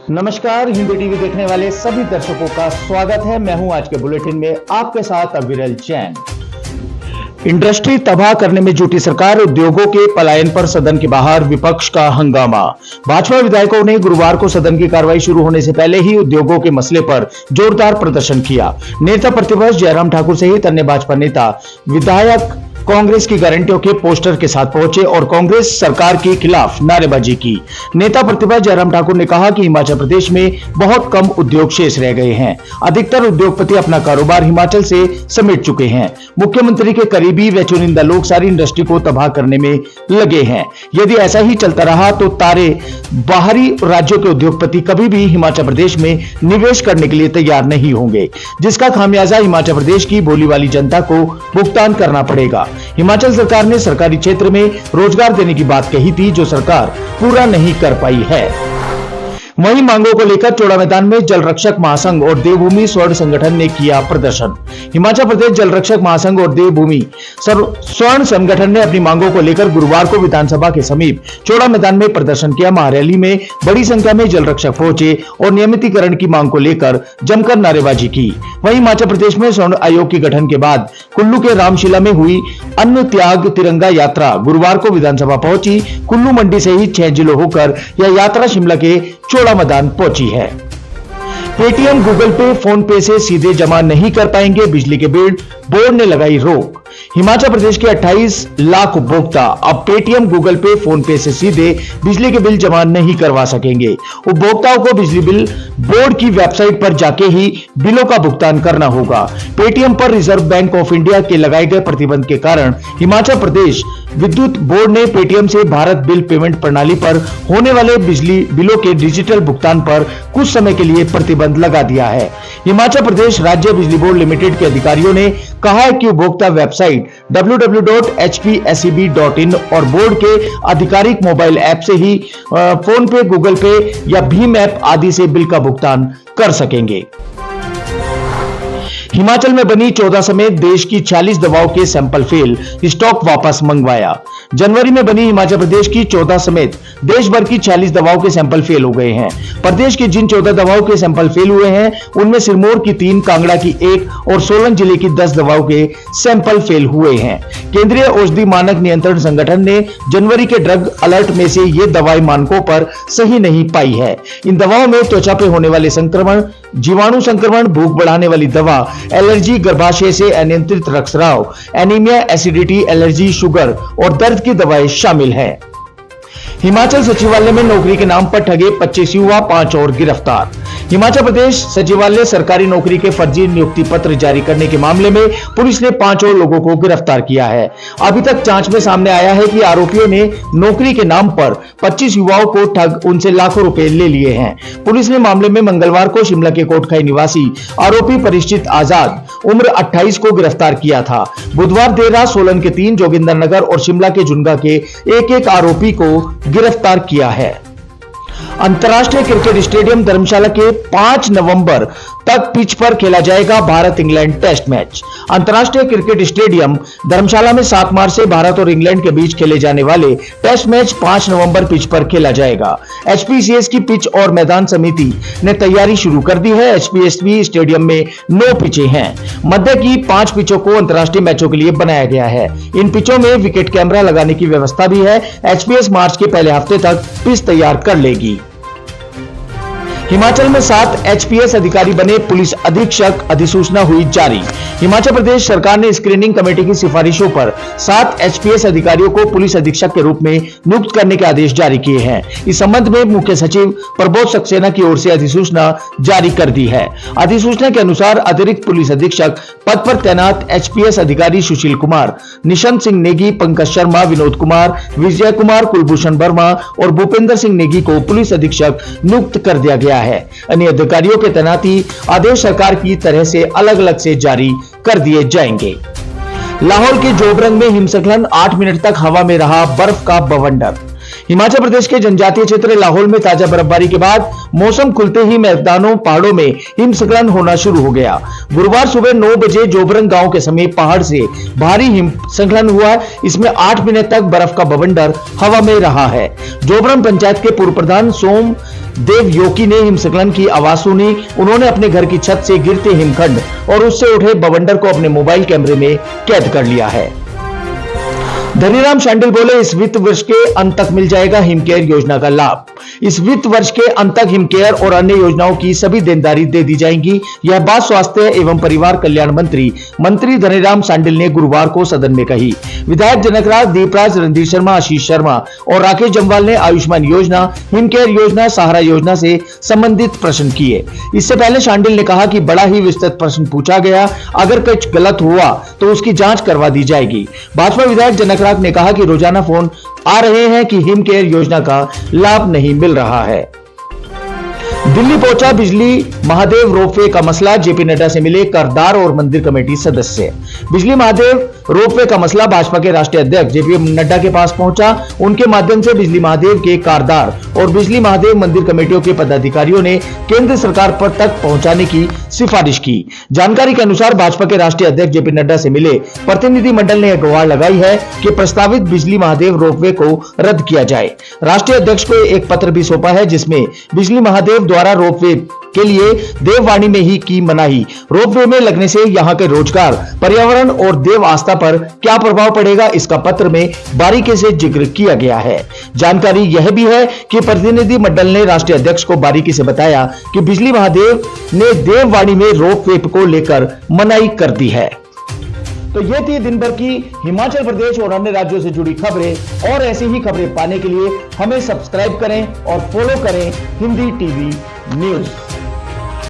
नमस्कार, हिंदी टीवी देखने वाले सभी दर्शकों का स्वागत है। मैं हूं आज के बुलेटिन में आपके साथ अविरल जैन। इंडस्ट्री तबाह करने में जुटी सरकार, उद्योगों के पलायन पर सदन के बाहर विपक्ष का हंगामा। भाजपा विधायकों ने गुरुवार को सदन की कार्रवाई शुरू होने से पहले ही उद्योगों के मसले पर जोरदार प्रदर्शन किया। नेता प्रतिपक्ष जयराम ठाकुर सहित अन्य भाजपा नेता विधायक कांग्रेस की गारंटियों के पोस्टर के साथ पहुंचे और कांग्रेस सरकार के खिलाफ नारेबाजी की। नेता प्रतिपक्ष जयराम ठाकुर ने कहा कि हिमाचल प्रदेश में बहुत कम उद्योग शेष रह गए हैं। अधिकतर उद्योगपति अपना कारोबार हिमाचल से समेट चुके हैं। मुख्यमंत्री के करीबी व चुनिंदा लोग सारी इंडस्ट्री को तबाह करने में लगे हैं। यदि ऐसा ही चलता रहा तो तारे बाहरी राज्यों के उद्योगपति कभी भी हिमाचल प्रदेश में निवेश करने के लिए तैयार नहीं होंगे, जिसका खामियाजा हिमाचल प्रदेश की भोली वाली जनता को भुगतान करना पड़ेगा। हिमाचल सरकार ने सरकारी क्षेत्र में रोजगार देने की बात कही थी, जो सरकार पूरा नहीं कर पाई है। वहीं मांगों को लेकर चौड़ा मैदान में जल रक्षक महासंघ और देवभूमि स्वर्ण संगठन ने किया प्रदर्शन। हिमाचल प्रदेश जल रक्षक महासंघ और देवभूमि स्वर्ण संगठन ने अपनी मांगों को लेकर गुरुवार को विधानसभा के समीप चौड़ा मैदान में प्रदर्शन किया। महारैली में बड़ी संख्या में जल रक्षक पहुंचे और नियमितीकरण की मांग को लेकर जमकर नारेबाजी की। वहीं हिमाचल प्रदेश में स्वर्ण आयोग के गठन के बाद कुल्लू के रामशिला में हुई अन्न त्याग तिरंगा यात्रा गुरुवार को विधानसभा पहुंची। कुल्लू मंडी से ही 6 जिलों होकर यह यात्रा शिमला के चौड़ा मैदान पहुंची है। पेटीएम, गूगल पे, फोन पे से सीधे जमा नहीं कर पाएंगे बिजली के बिल, बोर्ड ने लगाई रोक। हिमाचल प्रदेश के 28 लाख उपभोक्ता अब पेटीएम, गूगल पे, फोन पे से सीधे बिजली के बिल जमा नहीं करवा सकेंगे। उपभोक्ताओं को बिजली बिल बोर्ड की वेबसाइट पर जाके ही बिलों का भुगतान करना होगा। पेटीएम पर रिजर्व बैंक ऑफ इंडिया के लगाए गए प्रतिबंध के कारण हिमाचल प्रदेश विद्युत बोर्ड ने पेटीएम से भारत बिल पेमेंट प्रणाली पर होने वाले बिजली बिलों के डिजिटल भुगतान पर कुछ समय के लिए प्रतिबंध लगा दिया है। हिमाचल प्रदेश राज्य बिजली बोर्ड लिमिटेड के अधिकारियों ने कहा है कि उपभोक्ता वेबसाइट www.hpseb.in और बोर्ड के आधिकारिक मोबाइल ऐप से ही फोन पे, गूगल पे या भीम ऐप आदि से बिल का भुगतान कर सकेंगे। हिमाचल में बनी 14 समेत देश की 46 दवाओं के सैंपल फेल, स्टॉक वापस मंगवाया। जनवरी में बनी हिमाचल प्रदेश की 14 समेत देश भर की 46 दवाओं के सैंपल फेल हो गए हैं। प्रदेश की जिन 14 दवाओं के सैंपल फेल हुए हैं उनमें सिरमौर की 3, कांगड़ा की 1 और सोलन जिले की 10 दवाओं के सैंपल फेल हुए हैं। केंद्रीय औषधि मानक नियंत्रण संगठन ने जनवरी के ड्रग अलर्ट में से ये दवाएं मानकों पर सही नहीं पाई है। इन दवाओं में त्वचा पे होने वाले संक्रमण, जीवाणु संक्रमण, भूख बढ़ाने वाली दवा, एलर्जी, गर्भाशय से अनियंत्रित रक्तस्राव, एनीमिया, एसिडिटी, एलर्जी, शुगर और दर्द की दवाएं शामिल हैं। हिमाचल सचिवालय में नौकरी के नाम पर ठगे 25 युवा, 5 और गिरफ्तार। हिमाचल प्रदेश सचिवालय सरकारी नौकरी के फर्जी नियुक्ति पत्र जारी करने के मामले में पुलिस ने 5 और लोगों को गिरफ्तार किया है। अभी तक जांच में सामने आया है कि आरोपियों ने नौकरी के नाम पर 25 युवाओं को ठग उनसे लाखों रुपए ले लिए हैं। पुलिस ने मामले में मंगलवार को शिमला के कोटखाई निवासी आरोपी परिचित आजाद उम्र 28 को गिरफ्तार किया था। बुधवार देर रात सोलन के 3, जोगिंदरनगर और शिमला के जुनगा के एक आरोपी को गिरफ्तार किया है। अंतर्राष्ट्रीय क्रिकेट स्टेडियम धर्मशाला के 5 नवंबर तक पिच पर खेला जाएगा भारत इंग्लैंड टेस्ट मैच। अंतर्राष्ट्रीय क्रिकेट स्टेडियम धर्मशाला में 7 मार्च से भारत और इंग्लैंड के बीच खेले जाने वाले टेस्ट मैच 5 नवंबर पिच पर खेला जाएगा। एचपीसीएस की पिच और मैदान समिति ने तैयारी शुरू कर दी है। एचपीएसबी स्टेडियम में 9 पिचें हैं। मध्य की 5 पिचों को अंतर्राष्ट्रीय मैचों के लिए बनाया गया है। इन पिचों में विकेट कैमरा लगाने की व्यवस्था भी है। एचपीएस मार्च के पहले हफ्ते तक पिच तैयार कर लेगी। हिमाचल में 7 एचपीएस अधिकारी बने पुलिस अधीक्षक, अधिसूचना हुई जारी। हिमाचल प्रदेश सरकार ने स्क्रीनिंग कमेटी की सिफारिशों पर 7 एचपीएस अधिकारियों को पुलिस अधीक्षक के रूप में नियुक्त करने के आदेश जारी किए हैं। इस संबंध में मुख्य सचिव प्रबोध सक्सेना की ओर से अधिसूचना जारी कर दी है। अधिसूचना के अनुसार अतिरिक्त पुलिस अधीक्षक पद पर तैनात एचपीएस अधिकारी सुशील कुमार, निशंत सिंह नेगी, पंकज शर्मा, विनोद कुमार, विजय कुमार, कुलभूषण वर्मा और भूपेंद्र सिंह नेगी को पुलिस अधीक्षक नियुक्त कर दिया गया है। अन्य अधिकारियों के तैनाती आदेश सरकार की तरह से अलग अलग से जारी कर दिए जाएंगे। लाहौल के जोबरंग में हिमस्खलन, 8 मिनट तक हवा में रहा बर्फ का बवंडर। हिमाचल प्रदेश के जनजातीय क्षेत्र लाहौल में ताजा बर्फबारी के बाद मौसम खुलते ही मैदानों पहाड़ों में हिमस्खलन होना शुरू हो गया। गुरुवार सुबह 9 बजे जोबरंग गांव के समीप पहाड़ से भारी हिमस्खलन हुआ। इसमें 8 मिनट तक बर्फ का बवंडर हवा में रहा है। जोबरंग पंचायत के पूर्व प्रधान सोम देव योकी ने हिमस्खलन की आवाज सुनी। उन्होंने अपने घर की छत से गिरते हिमखंड और उससे उठे बवंडर को अपने मोबाइल कैमरे में कैद कर लिया है। धनीराम शांडिल बोले, इस वित्त वर्ष के अंत तक मिल जाएगा हिमकेयर योजना का लाभ। इस वित्त वर्ष के अंत तक हिमकेयर और अन्य योजनाओं की सभी देनदारी दे दी जाएंगी। यह बात स्वास्थ्य एवं परिवार कल्याण मंत्री धनीराम शांडिल ने गुरुवार को सदन में कही। विधायक जनकराज, दीपराज, रणधीर शर्मा, आशीष शर्मा और राकेश जम्वाल ने आयुष्मान योजना, हिमकेयर योजना, सहारा योजना से संबंधित प्रश्न किए। इससे पहले शांडिल ने कहा कि बड़ा ही विस्तृत प्रश्न पूछा गया, अगर कुछ गलत हुआ तो उसकी जांच करवा दी जाएगी। भाजपा विधायक जनकराज ने कहा कि रोजाना फोन आ रहे हैं कि हिमकेयर योजना का लाभ नहीं मिल रहा है। दिल्ली पहुंचा बिजली महादेव रोपवे का मसला, जेपी नड्डा से मिले करदार और मंदिर कमेटी सदस्य। बिजली महादेव रोपवे का मसला भाजपा के राष्ट्रीय अध्यक्ष जेपी नड्डा के पास पहुंचा। उनके माध्यम से बिजली महादेव के कारदार और बिजली महादेव मंदिर कमेटियों के पदाधिकारियों ने केंद्र सरकार पर तक पहुंचाने की सिफारिश की। जानकारी के अनुसार भाजपा के राष्ट्रीय अध्यक्ष जेपी नड्डा से मिले प्रतिनिधिमंडल ने गुहार लगाई है कि प्रस्तावित बिजली महादेव रोपवे को रद्द किया जाए। राष्ट्रीय अध्यक्ष को एक पत्र भी सौंपा है जिसमें बिजली महादेव द्वारा रोपवे के लिए देववाणी में ही की मनाही। रोपवे में लगने से यहां के रोजगार, पर्यावरण और देव आस्था पर क्या प्रभाव पड़ेगा, इसका पत्र में बारीकी से जिक्र किया गया है। जानकारी यह भी है कि प्रतिनिधि मंडल ने राष्ट्रीय अध्यक्ष को बारीकी से बताया कि बिजली महादेव ने देववाणी में रोपवे को लेकर मनाही कर दी है। तो ये थी दिन भर की हिमाचल प्रदेश और अन्य राज्यों से जुड़ी खबरें। और ऐसी ही खबरें पाने के लिए हमें सब्सक्राइब करें और फॉलो करें हिंदी टीवी न्यूज।